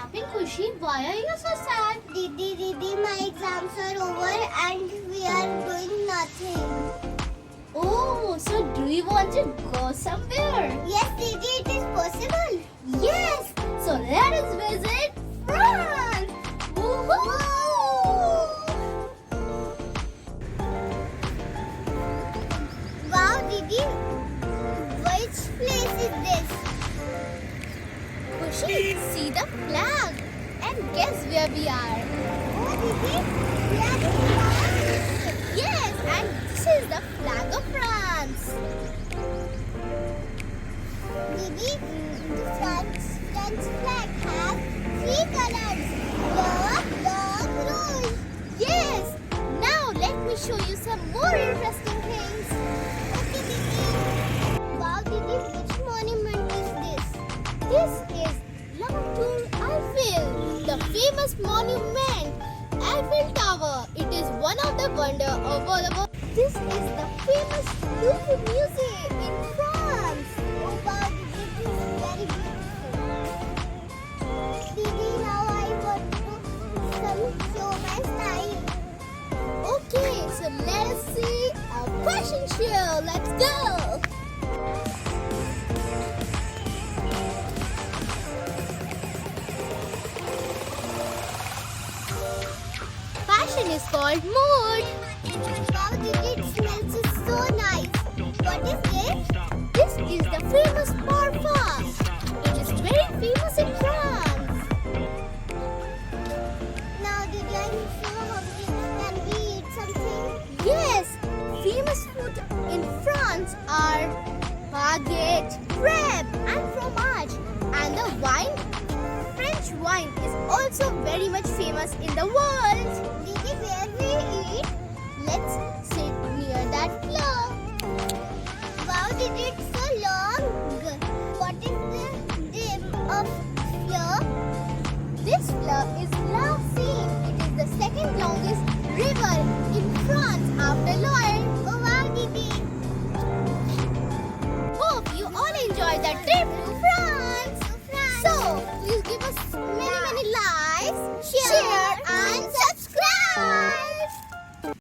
happened, Khushi? Why are you so sad? Didi, my exams are over and we are doing nothing. Oh, so do you want to go somewhere? Yes, Didi, it is possible. Yes! So let us visit France! Woohoo! Wow, Didi, which place is this? Khushi, see the flag and guess where we are. Oh, Didi, we are in France. Yes, and this is the flag of France. Didi, the French flag has 3 colors. Black, rouge. Yes! Now let me show you some more interesting things. Okay, Didi. Wow, Didi, which monument is this? This is La Tour Eiffel, the famous monument, Eiffel Tower. It is one of the wonder of all the world. This is the famous Louvre Museum in France. Oh, wow, Didi, it is very beautiful. Didi, now I want to show my style. Okay, so let us see a fashion show. Let's go. Fashion is called mode. Wow, Didi, it smells so nice. What is this? This is the famous parfum. It is very famous in France. Now, Didi, I'm so hungry. Can we eat something? Yes, famous food in France are baguette, crepe, and fromage. And the wine, French wine, is also very much famous in the world.